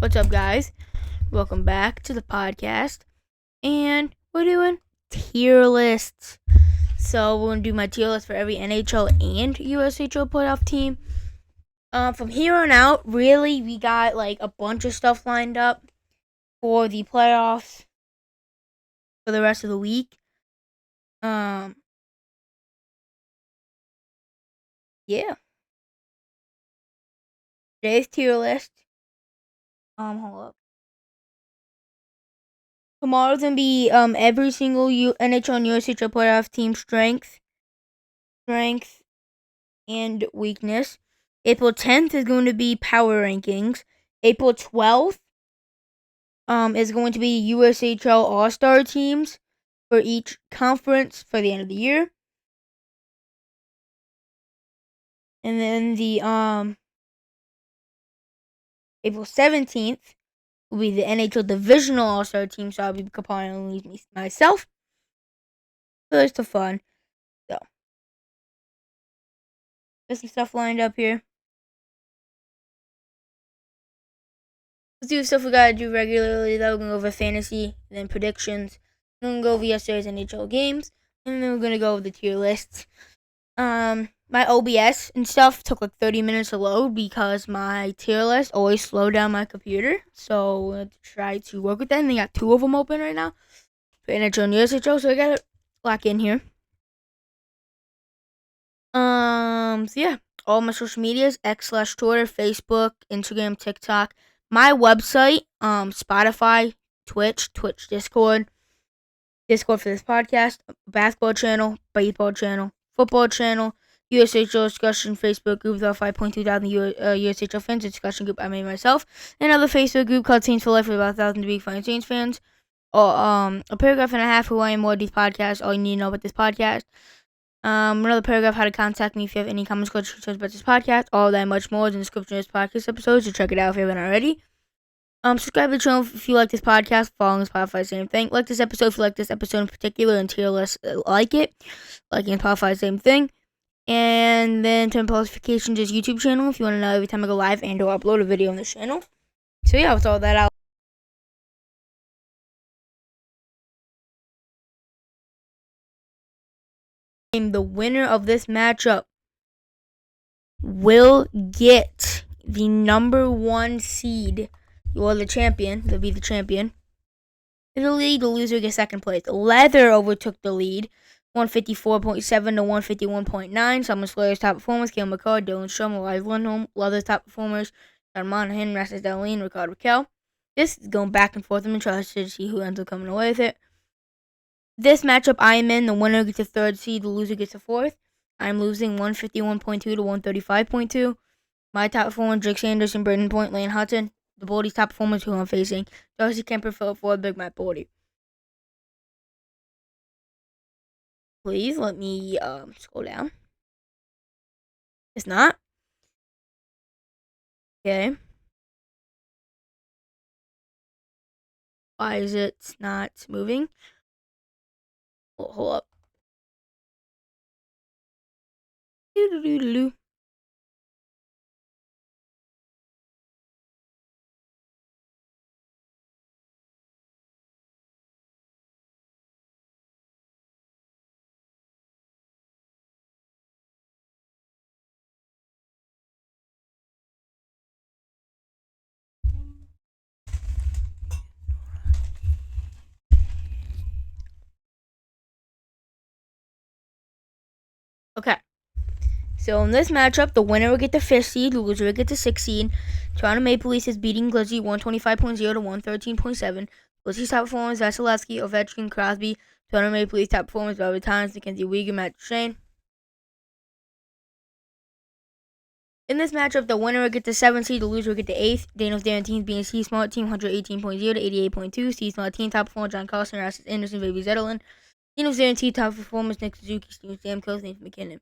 What's up, guys? Welcome back to the podcast. And we're doing tier lists. So, we're going to do my tier list for every NHL and USHL playoff team. From here on out, really, we got like a bunch of stuff lined up for the playoffs for the rest of the week. Yeah. Today's tier list. Hold up. Tomorrow's gonna be every single NHL and USHL playoff team strength, and weakness. April 10th is going to be power rankings. April 12th is going to be USHL All-Star teams for each conference for the end of the year. And then the April 17th will be the NHL Divisional All-Star team, so I'll be compiling myself. So it's still fun. So there's some stuff lined up here. Let's do stuff we gotta do regularly. Then we're gonna go over fantasy, then predictions. Then we're gonna go over yesterday's NHL games, and then we're gonna go over the tier lists. My OBS and stuff took like 30 minutes to load because my tier list always slowed down my computer. So we're gonna try to work with that. And they got two of them open right now for NHL and USHL, so I gotta lock in here. So yeah, all my social medias: X/Twitter, Facebook, Instagram, TikTok. My website, Spotify, Twitch, Discord for this podcast, basketball channel, baseball channel, football channel, USHL discussion Facebook group with 5.2 thousand USHL fans, a discussion group I made myself, another Facebook group called Saints for Life with about 1,000 big fine Saints fans. A paragraph and a half who I am, what these podcasts, all you need to know about this podcast. Another paragraph how to contact me if you have any comments, questions about this podcast, all that and much more is in the description of this podcast episode, so check it out if you haven't already. Subscribe to the channel if you like this podcast. Following Spotify, same thing. Like this episode if you like this episode in particular, and tier list like it. Liking Spotify, same thing. And then turn notifications to this YouTube channel if you want to know every time I go live and or upload a video on this channel. So yeah, with all that out. The winner of this matchup will get the number 1 seed. Or the champion. They'll be the champion. In the lead, the loser gets second place. Leather overtook the lead, 154.7 to 151.9. Some of Slayer's top performers: Cale McCall, Dylan Strom, Elias Lindholm. Leather's top performers: John Monahan, Rasmus Dahlin, Rickard Rakell. This is going back and forth. I'm interested to see who ends up coming away with it. This matchup I am in, the winner gets a third seed, the loser gets a fourth. I'm losing 151.2 to 135.2. My top performers: Jake Sanderson, Braden Point, Lane Hudson. The Boldy's top performers who I'm facing: Darcy Kemper, Philip Ford, Big Matt Boldy. Please let me scroll down. It's not. Okay. Why is it not moving? Oh, hold up. Doo-doo-doo-doo-doo. Okay. So in this matchup, the winner will get the 5th seed, the loser will get the 6th seed. Toronto Maple Leafs is beating Glizzy 125.0 to 113.7. Glizzy's top performers: Vasilevsky, Ovechkin, Crosby. Toronto Maple Leafs top performers: Robert Thomas, Mackenzie Weegar, Matt Duchene. In this matchup, the winner will get the 7th seed, the loser will get the 8th. Daniels Darren being Steve Smart team 118.0 to 88.2. Steve Smart team top performer: John Carlson, Rasmus Anderson, Baby Zetterlund. Daniels Darren top performers: Nick Suzuki, Steven Stamkos, Nathan McKinnon.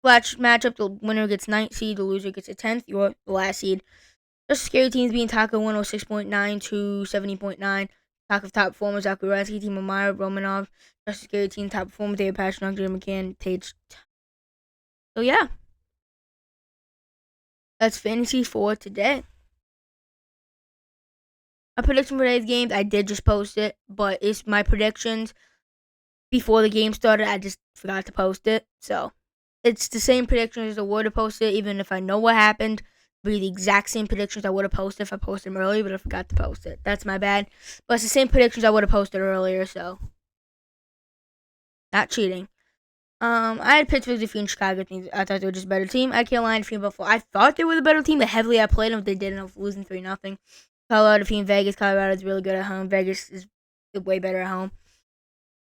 Flash matchup, the winner gets 9th seed, the loser gets a 10th, the last seed. Just scary teams being Taco 106.9 to 70.9. Taco top performers: Zach Werenski, Timo Meyer, Romanov. Just scary team top performers: David Pastrnak, Jeremy McCann, Tate. So yeah, that's fantasy for today. My prediction for today's games, I did just post it, but it's my predictions before the game started. I just forgot to post it. So it's the same predictions as I would have posted, even if I know what happened. Be the exact same predictions I would have posted if I posted them earlier, but I forgot to post it. That's my bad. But it's the same predictions I would have posted earlier, so not cheating. I had Pittsburgh defeating Chicago. I thought they were just a better team. I had Carolina defeating Buffalo. I thought they were the better team. The heavily I played them, they did end up losing 3-0. Colorado defeating Vegas. Colorado is really good at home. Vegas is way better at home.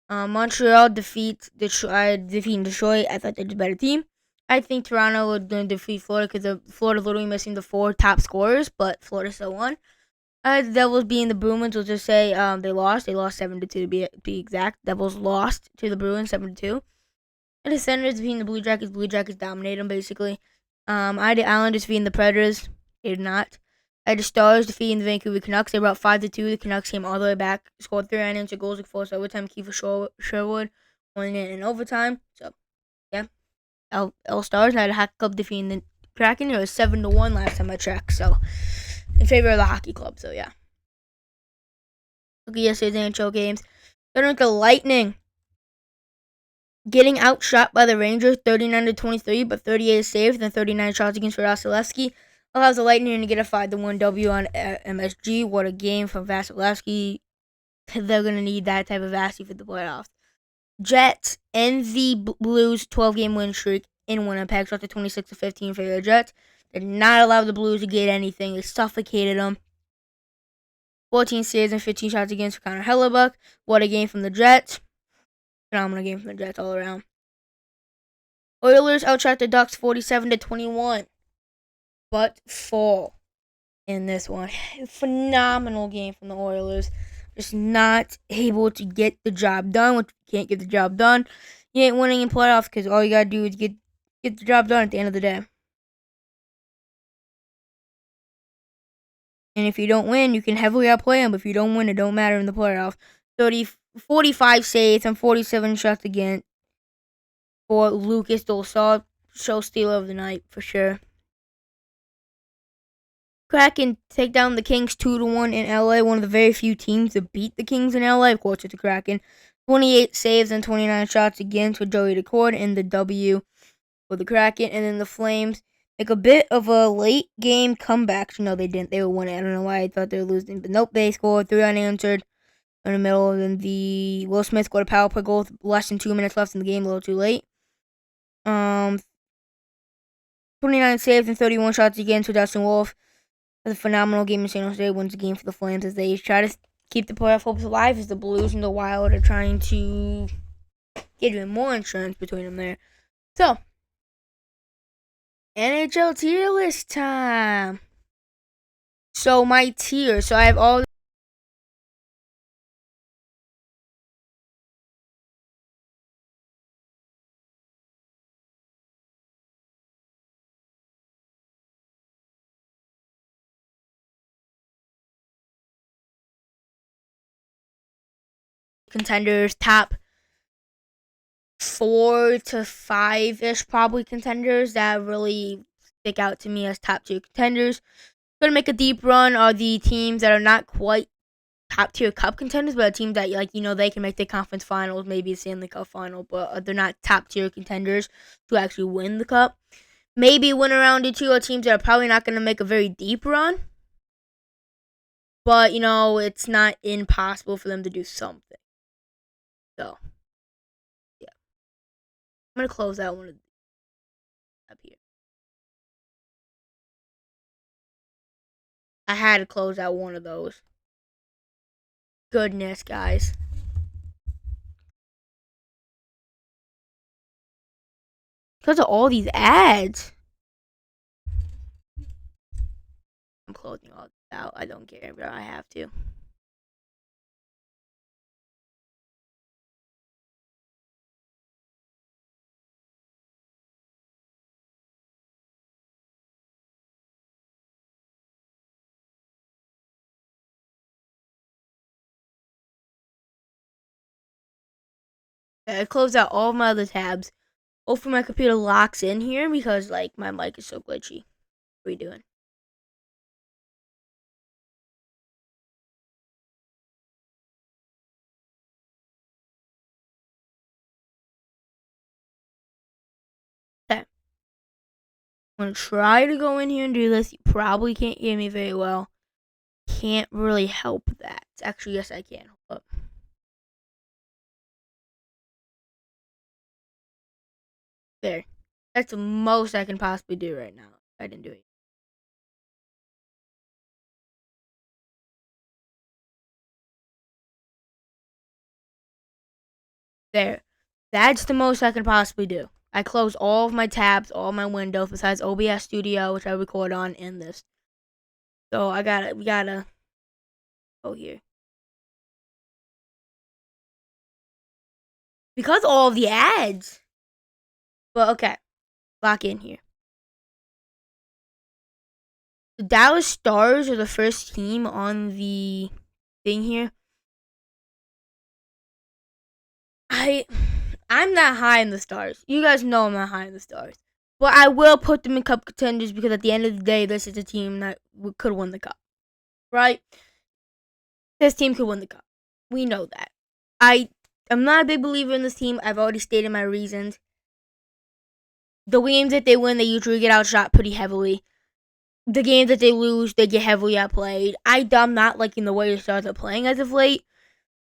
Montreal defeating Detroit. I thought they were a better team. I think Toronto was going to defeat Florida because Florida literally missing the 4 top scorers, but Florida still won. The Devils being the Bruins, we'll just say they lost. They lost 7-2 to be exact. Devils lost to the Bruins 7-2. And the Senators defeating the Blue Jackets. Blue Jackets dominated them basically. I had the Islanders defeating the Predators. They did not. I had the Stars defeating the Vancouver Canucks. They were up 5-2. The Canucks came all the way back, scored 3 unanswered goals, forced overtime. Kiefer Sherwood winning it in overtime. So yeah, L Stars. I had a hockey club defeating the Kraken. It was 7-1 last time I checked. So in favor of the hockey club. So yeah. Look at yesterday's NHL games. Starting with the Lightning getting outshot by the Rangers 39-23, but 38 saves and 39 shots against for Vasilevsky allows the Lightning to get a 5-1 W on MSG. What a game from Vasilevsky. They're going to need that type of Vasi for the playoffs. Jets end the Blues 12-game win streak in Winnipeg, shot to 26-15 for the Jets. Did not allow the Blues to get anything. They suffocated them. 14 saves and 15 shots against for Connor Hellebuck. What a game from the Jets. Phenomenal game from the Jets all around. Oilers outshot the Ducks 47-21, but fall in this one. Phenomenal game from the Oilers. Just not able to get the job done. When you can't get the job done, you ain't winning in playoffs because all you gotta do is get the job done at the end of the day. And if you don't win, you can heavily outplay them. But if you don't win, it don't matter in the playoffs. 45 saves and 47 shots again for Lucas Dolsaw. Show stealer of the night for sure. Kraken take down the Kings 2-1 in LA. One of the very few teams to beat the Kings in LA. Of course, it's the Kraken. 28 saves and 29 shots against with Joey Decord in the W for the Kraken. And then the Flames make a bit of a late game comeback. No, they didn't. They were winning. I don't know why I thought they were losing. But nope, they scored 3 unanswered in the middle. And then the Will Smith scored a power play goal with less than 2 minutes left in the game. A little too late. 29 saves and 31 shots against with Dustin Wolf. A phenomenal game in San Jose. Wins the game for the Flames as they try to keep the playoff hopes alive as the Blues and the Wild are trying to get even more insurance between them there. So, NHL tier list time. So, my tier. So, I have all contenders, top 4 to 5-ish probably contenders that really stick out to me as top 2 contenders. Gonna make a deep run are the teams that are not quite top tier cup contenders, but a team that they can make the conference finals, maybe a Stanley Cup final, but they're not top tier contenders to actually win the cup. Maybe win a round or two are teams that are probably not gonna make a very deep run, but it's not impossible for them to do something. So yeah, I'm gonna close out one of up here. I had to close out one of those. Goodness, guys. Because of all these ads. I'm closing all this out. I don't care, but I have to. I closed out all my other tabs. Hopefully my computer locks in here because my mic is so glitchy. What are you doing? I'm going to try to go in here and do this. You probably can't hear me very well. Can't really help that. Actually, yes, I can. Hold up. There. That's the most I can possibly do right now. I didn't do it. There. That's the most I can possibly do. I close all of my tabs, all my windows, besides OBS Studio, which I record on, and this. So we gotta go here. Because all of the ads. But okay. Lock in here. The Dallas Stars are the first team on the thing here. I'm not high in the Stars. You guys know I'm not high in the Stars. But I will put them in cup contenders because at the end of the day, this is a team that could win the cup. Right? This team could win the cup. We know that. I'm not a big believer in this team. I've already stated my reasons. The games that they win, they usually get outshot pretty heavily. The games that they lose, they get heavily outplayed. I'm not liking the way the Stars are playing as of late,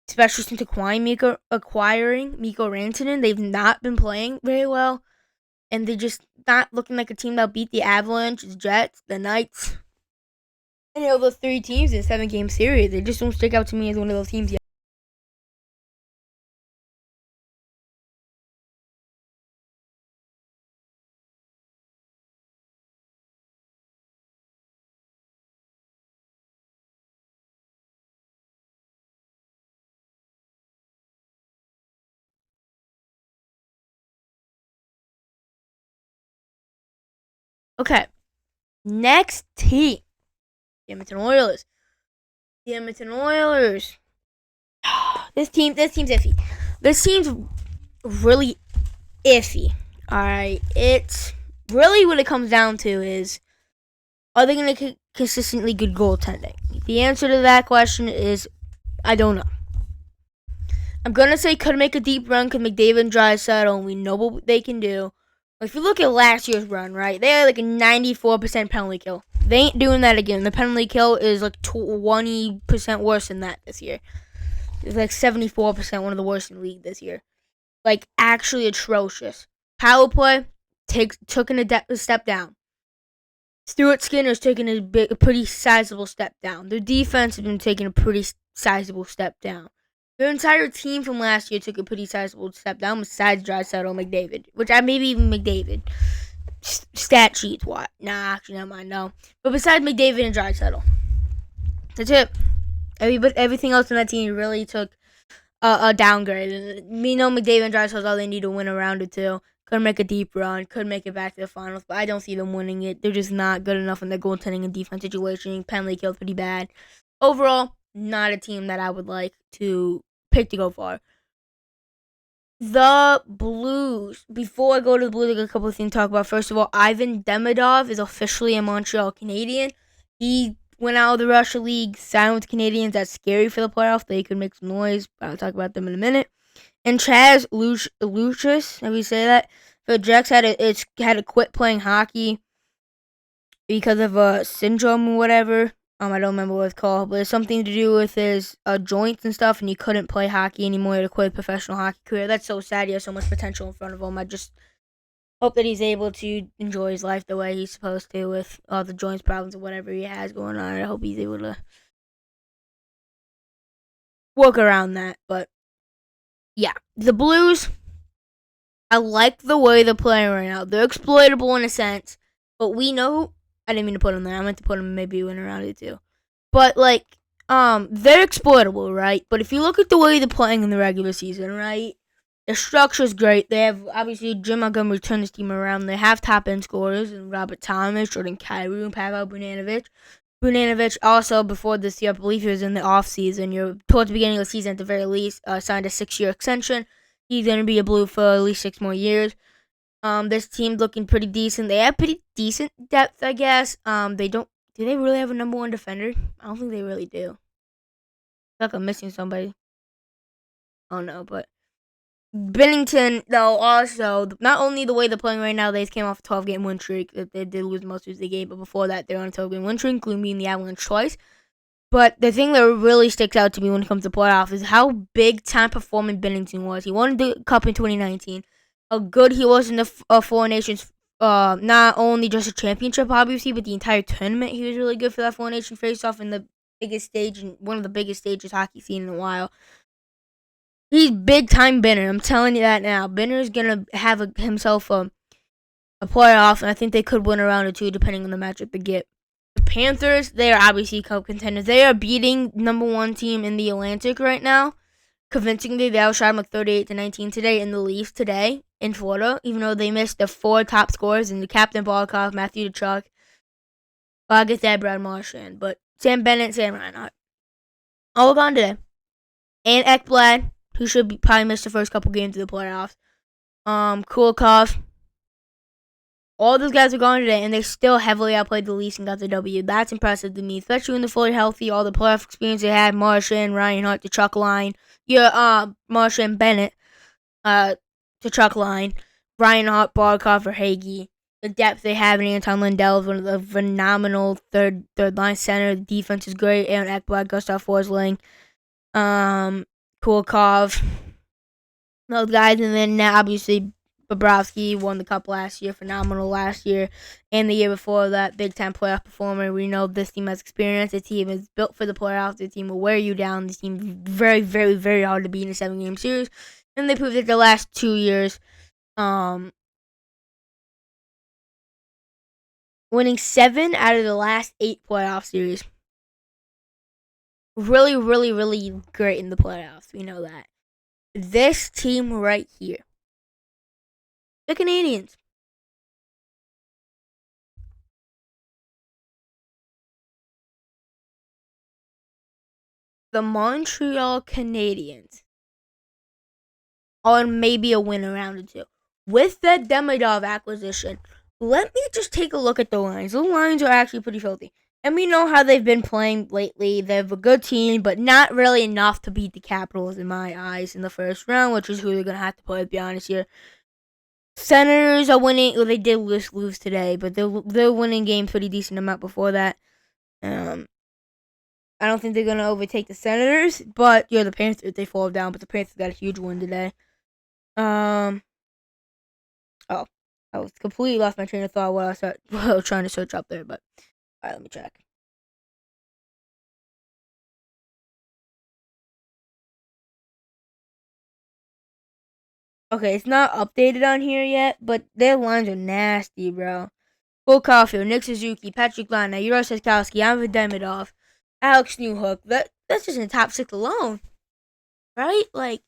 especially since acquiring Mikko Rantanen. They've not been playing very well, and they're just not looking like a team that'll beat the Avalanche, the Jets, the Knights. Any of those three teams in a 7-game series. They just don't stick out to me as one of those teams yet. Okay, next team, the Edmonton Oilers. The Edmonton Oilers. This team's iffy. This team's really iffy. Alright, it's really what it comes down to is, are they going to consistently good goaltending? The answer to that question is, I don't know. I'm going to say could make a deep run, could McDavid and Draisaitl, and we know what they can do. If you look at last year's run, right, they had like a 94% penalty kill. They ain't doing that again. The penalty kill is like 20% worse than that this year. It's like 74%, one of the worst in the league this year. Like, actually atrocious. Power play took a step down. Stuart Skinner's taken a pretty sizable step down. Their defense has been taking a pretty sizable step down. Their entire team from last year took a pretty sizable step down besides Draisaitl and McDavid. Which maybe even McDavid. Stat sheets, what? Nah, actually, never mind, no. But besides McDavid and Draisaitl. That's it. Everything else in that team really took a downgrade. We know McDavid and Draisaitl all they need to win a round or two. Could make a deep run. Could make it back to the finals. But I don't see them winning it. They're just not good enough in their goaltending and defense situation. Penalty kill's pretty bad. Overall, not a team that I would like to pick to go far. The Blues. Before I go to the Blues, I got a couple of things to talk about. First of all, Ivan Demidov is officially a Montreal Canadian. He went out of the Russia League, signed with Canadians. That's scary for the playoffs. They could make some noise. I'll talk about them in a minute. And Chaz Lucius, how do you say that? The Jets had to quit playing hockey because of a syndrome or whatever. I don't remember what it's called, but it's something to do with his joints and stuff, and he couldn't play hockey anymore to quit a professional hockey career. That's so sad. He has so much potential in front of him. I just hope that he's able to enjoy his life the way he's supposed to with all the joints problems or whatever he has going on. I hope he's able to work around that. But yeah, the Blues, I like the way they're playing right now. They're exploitable in a sense, but we know. I didn't mean to put them there. I meant to put them maybe win around it too. But they're exploitable, right? But if you look at the way they're playing in the regular season, right? Their structure's great. They have, obviously, Jim Montgomery turned his team around. They have top-end scorers, and Robert Thomas, Jordan Kyrou, and Pavel Bunanovich. Bunanovich also, before this year, I believe he was in the offseason, towards the beginning of the season at the very least, signed a 6-year extension. He's going to be a Blue for at least 6 more years. This team's looking pretty decent. They have pretty decent depth, I guess. Do they really have a number one defender? I don't think they really do. I feel like I'm missing somebody. Oh no, but Bennington, though, also, not only the way they're playing right now, they just came off a 12-game win streak. They did lose most of the game, but before that, they're on a 12-game win streak, including beating the Avalanche twice. But the thing that really sticks out to me when it comes to playoffs is how big-time performing Bennington was. He won the Cup in 2019. How good he was in the Four Nations, not only just a championship, obviously, but the entire tournament. He was really good for that Four Nation face-off in the biggest stage, and one of the biggest stages hockey's seen in a while. He's big time Benner. I'm telling you that now. Benner's gonna have himself a playoff, and I think they could win a round or two depending on the matchup they get. The Panthers, they are obviously cup contenders. They are beating number one team in the Atlantic right now. Convincingly, they outshot them like 38-19 today in the Leafs today in Florida, even though they missed the four top scorers in the Captain Balkov, Matthew Tkachuk, I guess that Brad Marchand, but Sam Bennett, Sam Reinhart. All gone today. And Ekblad, who should probably miss the first couple games of the playoffs. Kulikov. All those guys are gone today, and they still heavily outplayed the Leafs and got the W. That's impressive to me, especially when they're fully healthy. All the playoff experience they had, Marchand, Reinhart, the Chuck line. Yeah, Marchand, Bennett, the Chuck line. Reinhart, Barkov, or Hagee. The depth they have in Anton Lindell is one of the phenomenal third line center. The defense is great. Aaron Ekblad, Gustav Forsling, Kulikov, those guys, and then obviously Bobrovsky won the cup last year, phenomenal last year, and the year before that, big time playoff performer. We know this team has experience. The team is built for the playoffs. The team will wear you down. This team is very, very, very hard to beat in a 7-game series, and they proved it the last 2 years. Winning 7 out of the last 8 playoff series. Really, really, really great in the playoffs. We know that. This team right here, the Canadiens. The Montreal Canadiens on maybe a win around or two. With the Demidov acquisition, let me just take a look at the lines. The lines are actually pretty filthy. And we know how they've been playing lately. They have a good team, but not really enough to beat the Capitals in my eyes in the first round, which is who they're going to have to play, to be honest here. Senators are winning. Well, they did lose today, but they're winning games pretty decent amount before that. I don't think they're going to overtake the Senators, but the Panthers, they fall down, but the Panthers got a huge win today. Oh, I was completely lost my train of thought while I was trying to search up there, but all right, let me check. Okay, it's not updated on here yet, but their lines are nasty, bro. Cole Caulfield, Nick Suzuki, Patrick Laine, Yuri Seskowski, Ivan Demidov, Alex Newhook. That's just in the top 6 alone, right? Like,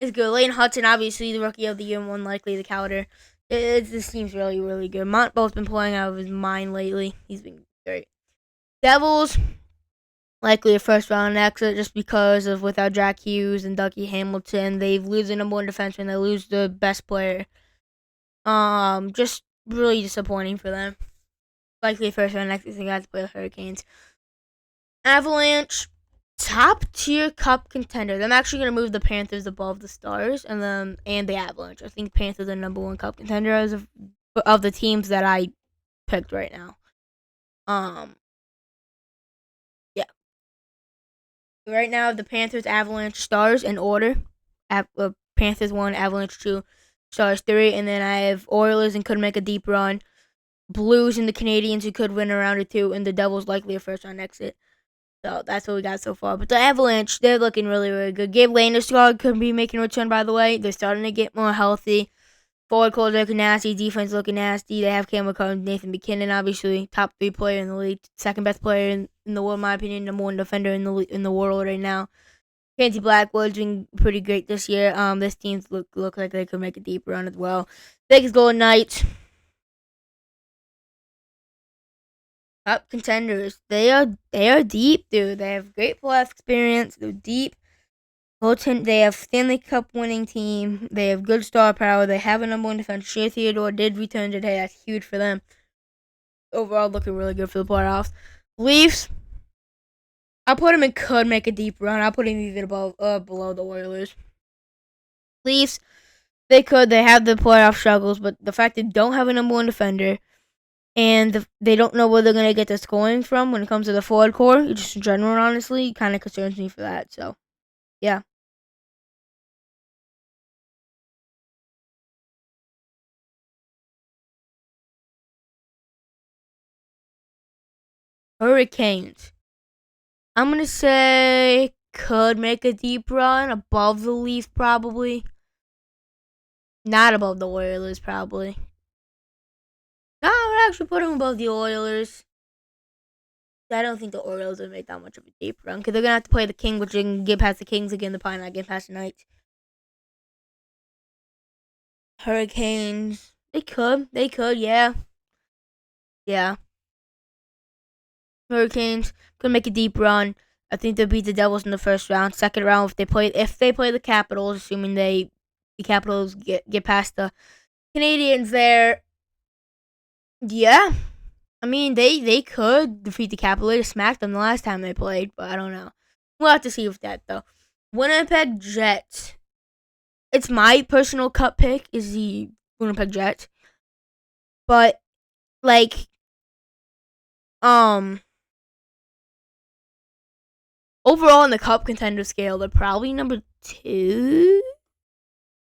it's good. Lane Hudson, obviously the rookie of the year, one likely the Calder. This team's really, really good. Montbo's been playing out of his mind lately. He's been great. Devils, likely a first round exit just because of without Jack Hughes and Dougie Hamilton. They lose the number one defenseman. They lose the best player. Just really disappointing for them. Likely a first round exit. They got to play the Hurricanes. Avalanche, top tier cup contender. I'm actually gonna move the Panthers above the Stars and the Avalanche. I think Panthers are number one cup contender as of the teams that I picked right now. Yeah. Right now, the Panthers, Avalanche, Stars in order. Panthers 1, Avalanche 2, Stars 3, and then I have Oilers and could make a deep run. Blues and the Canadiens who could win a round or two, and the Devils likely a first round exit. So that's what we got so far. But the Avalanche, they're looking really, really good. Gabe Landeskog could be making a return, by the way. They're starting to get more healthy. Forward core looking nasty. Defense looking nasty. They have Cam McCollum, Nathan McKinnon, obviously. Top 3 player in the league. Second best player in the world, in my opinion. Number 1 defender in the world right now. Canty Blackwood's doing pretty great this year. This team look like they could make a deep run as well. Vegas Golden Knights. Top contenders. They are deep, dude. They have great playoff experience. They're deep. They have Stanley Cup winning team. They have good star power. They have a number 1 defense. Shea Theodore did return today. That's huge for them. Overall, looking really good for the playoffs. Leafs. I'll put them in could make a deep run. I'll put them even below the Oilers. Leafs, they could. They have the playoff struggles, but the fact they don't have a number one defender and they don't know where they're going to get the scoring from when it comes to the forward core, just in general, honestly, kind of concerns me for that. So, yeah. Hurricanes. I'm going to say could make a deep run above the Leafs, probably. Not above the Oilers, probably. No, I would actually put them above the Oilers. I don't think the Orioles would make that much of a deep run because they're gonna have to play the Kings, which they can get past the Kings again. They're probably not get past the Knights. Hurricanes, they could, yeah, yeah. Hurricanes could make a deep run. I think they'll beat the Devils in the first round. Second round, if they play the Capitals, assuming the Capitals get past the Canadians there, yeah. I mean, they could defeat the Capitals. They smacked them the last time they played, but I don't know. We'll have to see with that though. Winnipeg Jets. It's my personal cup pick is the Winnipeg Jets, but like um overall in the cup contender scale, they're probably number two.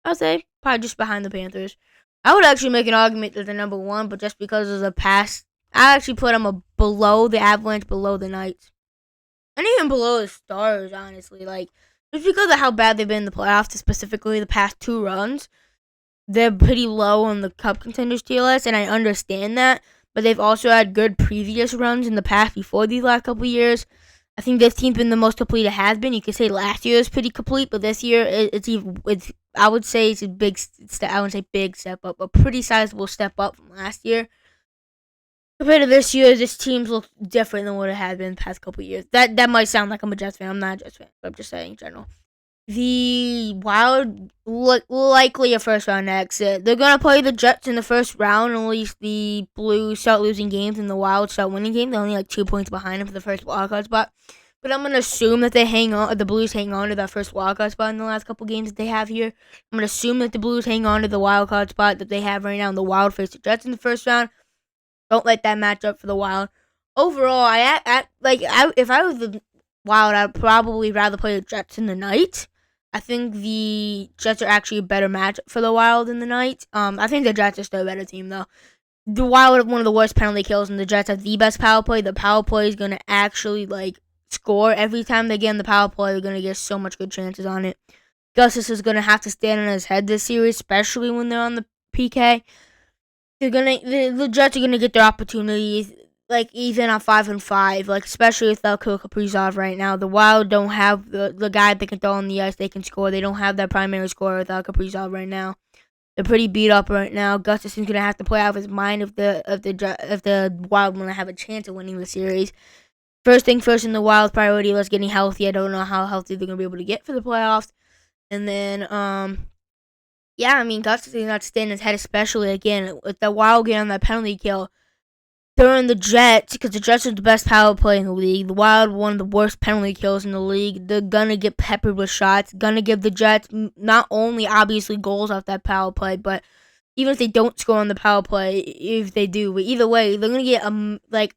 I'll say probably just behind the Panthers. I would actually make an argument that they're number one, but just because of the past, I actually put them below the Avalanche, below the Knights, and even below the Stars. Honestly, like just because of how bad they've been in the playoffs, specifically the past two runs, they're pretty low on the cup contenders tier list, and I understand that. But they've also had good previous runs in the past before these last couple of years. I think this team's been the most complete it has been. You could say last year is pretty complete, but this year it's I would say it's a big step. I wouldn't say big step up, a pretty sizable step up from last year. Compared to this year, this team's look different than what it had been the past couple of years. That might sound like I'm a Jets fan. I'm not a Jets fan, but I'm just saying in general. The Wild likely a first round exit. They're gonna play the Jets in the first round. At least the Blues start losing games and the Wild start winning games. They're only like 2 points behind them for the first wildcard spot. But I'm gonna assume that they hang on. The Blues hang on to that first wildcard spot in the last couple games that they have here. I'm gonna assume that the Blues hang on to the wildcard spot that they have right now. And the Wild face the Jets in the first round. Don't let that match up for the Wild. Overall, if I was the Wild, I'd probably rather play the Jets than the Knights. I think the Jets are actually a better match for the Wild than the Knights. I think the Jets are still a better team though. The Wild have one of the worst penalty kills, and the Jets have the best power play. The power play is gonna actually score every time they get in the power play. They're gonna get so much good chances on it. Gustis is gonna have to stand on his head this series, especially when they're on the PK. The Jets are gonna get their opportunities even on 5-5, especially without Kirill Kaprizov right now. The Wild don't have the guy that can throw on the ice, they can score. They don't have that primary scorer without Kaprizov right now. They're pretty beat up right now. Gustafson's gonna have to play out of his mind if the Wild want to have a chance of winning the series. First thing first in the Wild's priority was getting healthy. I don't know how healthy they're gonna be able to get for the playoffs. And then yeah, I mean Gustafson's not staying his head, especially again with the Wild getting on that penalty kill. During the Jets, because the Jets are the best power play in the league. The Wild one of the worst penalty kills in the league. They're gonna get peppered with shots. Gonna give the Jets not only obviously goals off that power play, but even if they don't score on the power play, if they do, but either way, they're gonna get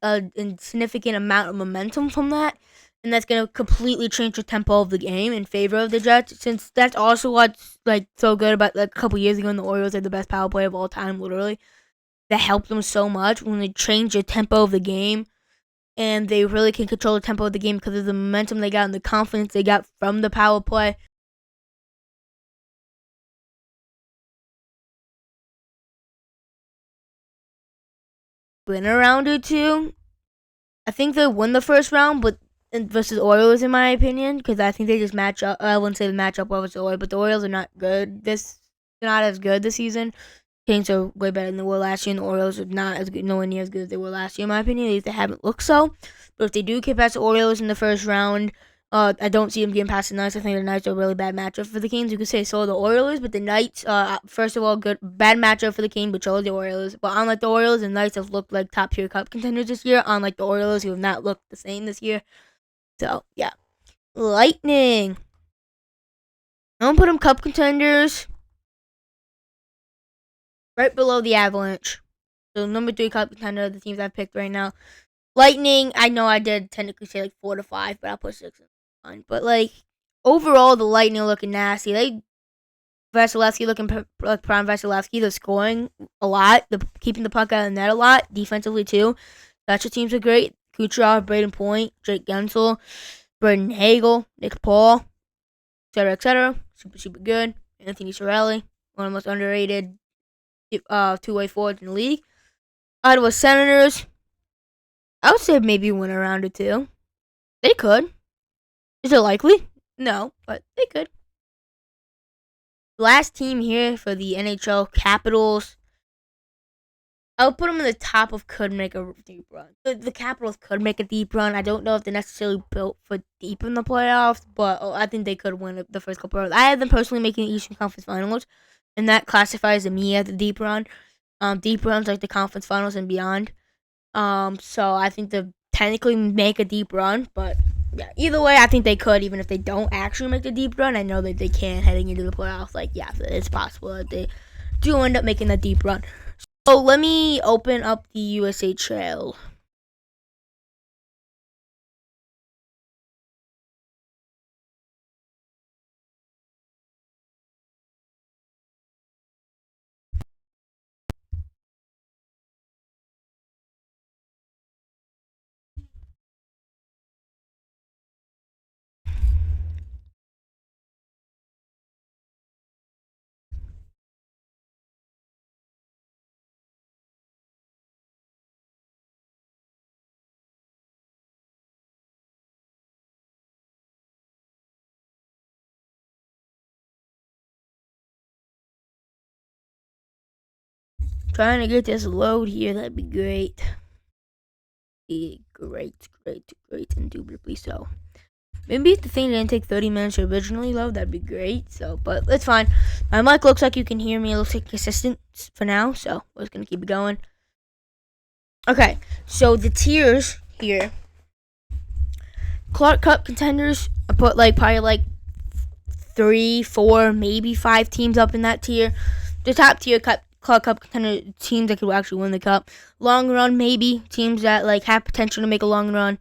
a significant amount of momentum from that, and that's gonna completely change the tempo of the game in favor of the Jets. Since that's also what's so good about a couple years ago when the Orioles had the best power play of all time, literally. That helped them so much when they changed the tempo of the game, and they really can control the tempo of the game because of the momentum they got and the confidence they got from the power play. Win a round or two. I think they'll win the first round, but versus Orioles, in my opinion, because I think they just match up. I wouldn't say they match up well with the Orioles, but the Orioles are not good. Not as good this season. Kings are way better than they were last year, and the Orioles are not as good, nowhere near as good as they were last year, in my opinion. At least they haven't looked so. But if they do get past the Orioles in the first round, I don't see them getting past the Knights. I think the Knights are a really bad matchup for the Kings. You could say so are the Orioles, but the Knights, first of all, bad matchup for the Kings, but so are the Orioles. But unlike the Orioles, the Knights have looked like top tier cup contenders this year, unlike the Orioles, who have not looked the same this year. So, yeah. Lightning. I'm gonna put them cup contenders right below the Avalanche. So number 3 cup contender, the teams I've picked right now. Lightning, I know I did technically say like 4 to 5, but I'll put 6 in one. But like overall, the Lightning are looking nasty. Vasilevsky looking like prime Vasilevsky. They're scoring a lot. They're keeping the puck out of the net a lot. Defensively too. Special teams are great. Kucherov, Braden Point, Jake Gensel, Braden Hagel, Nick Paul, etc., etc. Super good. Anthony Cirelli, one of the most underrated two-way forwards in the league. Ottawa Senators, I would say maybe win a round or two. They could. Is it likely? No, but they could. Last team here for the NHL Capitals. I'll put them in the top of could make a deep run. The Capitals could make a deep run. I don't know if they're necessarily built for deep in the playoffs, but I think they could win the first couple rounds. I have them personally making the Eastern Conference Finals, and that classifies me as a deep run. Deep runs like the conference finals and beyond. So I think they technically make a deep run, but yeah, either way, I think they could, even if they don't actually make the deep run. I know that they can heading into the playoffs. Like, yeah, it's possible that they do end up making the deep run. So let me open up the USHL. Trying to get this load here. That'd be great. Great, indubitably so. Maybe if the thing didn't take 30 minutes to originally load, that'd be great. So, but it's fine. My mic looks like you can hear me. It looks like consistent for now, so we're just gonna keep it going. Okay, so the tiers here. Clark Cup contenders, I put probably 3, 4, maybe 5 teams up in that tier. The top tier Clark Cup contender teams that could actually win the cup. Long run, maybe teams that have potential to make a long run,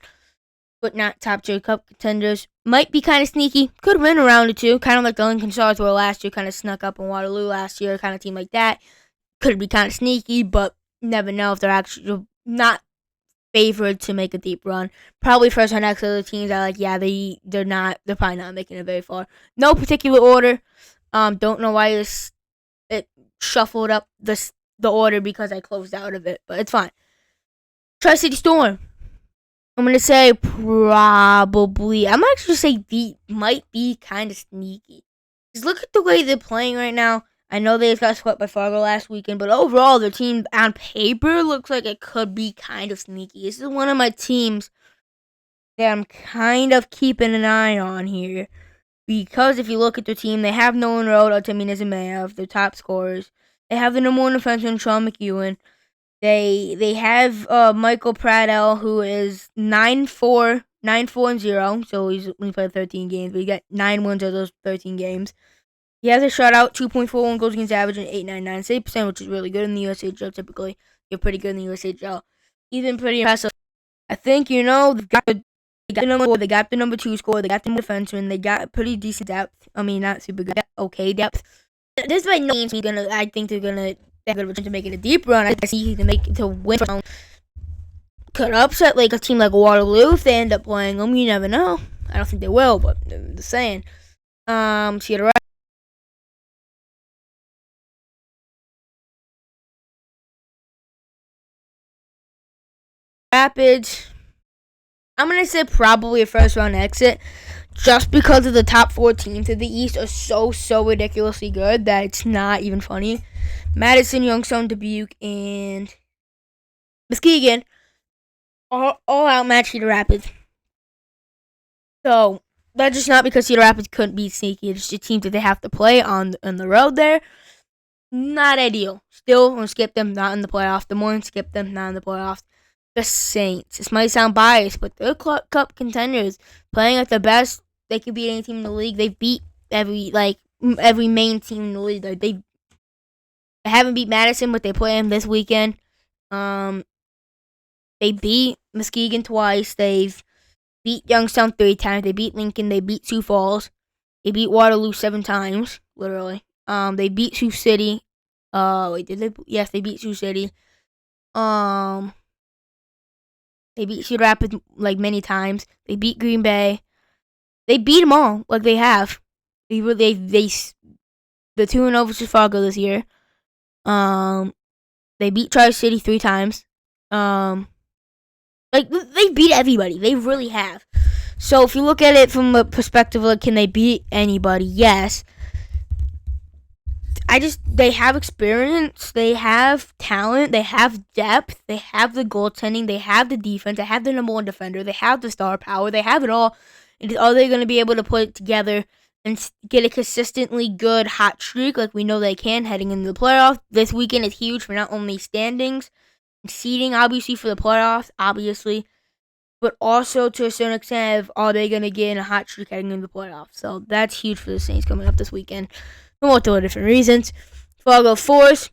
but not top tier cup contenders. Might be kind of sneaky. Could win a round or two, kind of like the Lincoln Stars were last year. Kind of snuck up in Waterloo last year. Kind of team like that. Could be kind of sneaky, but never know if they're actually not favored to make a deep run. Probably first or next other teams are they're probably not making it very far. No particular order. Don't know why it shuffled up the order because I closed out of it, but it's fine. Tri-City Storm. I'm gonna say probably. I'm actually say might be kind of sneaky. Just look at the way they're playing right now. I know they just got swept by Fargo last weekend, but overall, their team on paper looks like it could be kind of sneaky. This is one of my teams that I'm kind of keeping an eye on here. Because if you look at their team, they have Nolan Road, Artemi Nizimayev, their top scorers. They have the number one defenseman, Sean McEwen. They have Michael Pradell, who is 9-4-0. So he's only played 13 games, but he got 9 wins of those 13 games. He has a shutout, 2.41 goals against average, and 8.99 save percent, which is really good in the USHL. Typically, you're pretty good in the USHL. He's been pretty impressive. I think they got the number 2 scorer, they got the defenseman, they got pretty decent depth. I mean, not super good, okay depth. This by no means I think they're gonna have a good to make it a deep run. I see to win. Could upset a team like Waterloo if they end up playing them. You never know. I don't think they will, but I'm just saying. Cedar Rapids. I'm gonna say probably a first round exit, just because of the top 4 teams of the East are so ridiculously good that it's not even funny. Madison, Youngstown, Dubuque, and Muskegon all outmatch Cedar Rapids. So that's just not because Cedar Rapids couldn't be sneaky. It's just a team that they have to play on the road there. Not ideal. Still, gonna skip them. Not in the playoffs. The morning skip them. Not in the playoffs. The Saints. This might sound biased, but they're Cup contenders, playing at the best. They could beat any team in the league. They've beat every main team in the league. Like they haven't beat Madison, but they play them this weekend. They beat Muskegon twice. They've beat Youngstown 3 times. They beat Lincoln. They beat Sioux Falls. They beat Waterloo 7 times, literally. They beat Sioux City. Wait, did they? Yes, they beat Sioux City. They beat Cedar Rapids like many times. They beat Green Bay. They beat them all, like they have. The 2-0 versus Fargo this year. They beat Tri-City 3 times. Like they beat everybody. They really have. So if you look at it from a perspective of can they beat anybody? Yes. They have experience, they have talent, they have depth, they have the goaltending, they have the defense, they have the number 1 defender, they have the star power, they have it all. And are they going to be able to put it together and get a consistently good hot streak like we know they can heading into the playoffs? This weekend is huge for not only standings, seeding obviously for the playoffs, obviously, but also to a certain extent, are they going to get in a hot streak heading into the playoffs? So that's huge for the Saints coming up this weekend. For multiple different reasons. Fargo Force,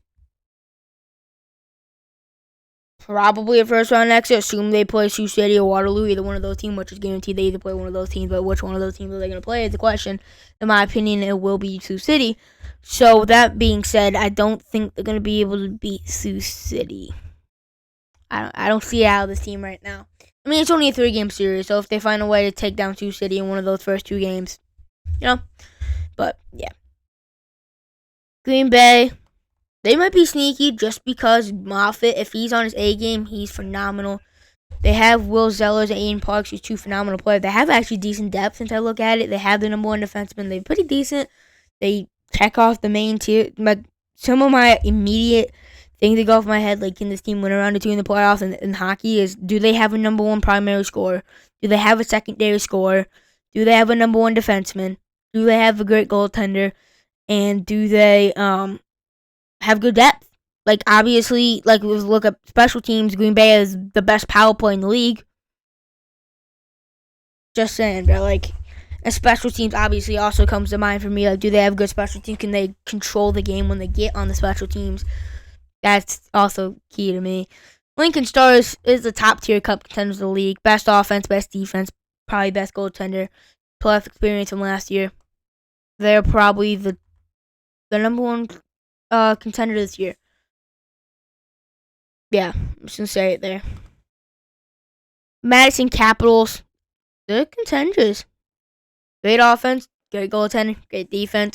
probably a first round exit. Assume they play Sioux City or Waterloo, either one of those teams, which is guaranteed they either play one of those teams. But which one of those teams are they going to play is the question. In my opinion, it will be Sioux City. So that being said, I don't think they're going to be able to beat Sioux City. I don't see it out of this team right now. I mean, it's only a 3-game series, so if they find a way to take down Sioux City in one of those first 2 games, But yeah. Green Bay, they might be sneaky just because Moffitt, if he's on his A game, he's phenomenal. They have Will Zellers and Aiden Parks, who's 2 phenomenal players. They have actually decent depth since I look at it. They have the number 1 defenseman. They're pretty decent. They check off the main tier. But some of my immediate things that go off my head, like can this team win around the 2 in the playoffs in hockey, is do they have a number 1 primary scorer? Do they have a secondary scorer? Do they have a number 1 defenseman? Do they have a great goaltender? And do they have good depth? Like, obviously, like, if we look at special teams, Green Bay is the best power play in the league. Just saying, but, like, and special teams obviously also comes to mind for me. Like, do they have good special teams? Can they control the game when they get on the special teams? That's also key to me. Lincoln Stars is the top-tier cup contenders of the league. Best offense, best defense, probably best goaltender. Playoff experience from last year. They're probably the number 1 contender this year. Yeah, I'm just going to say it there. Madison Capitals, they're contenders. Great offense, great goaltending, great defense,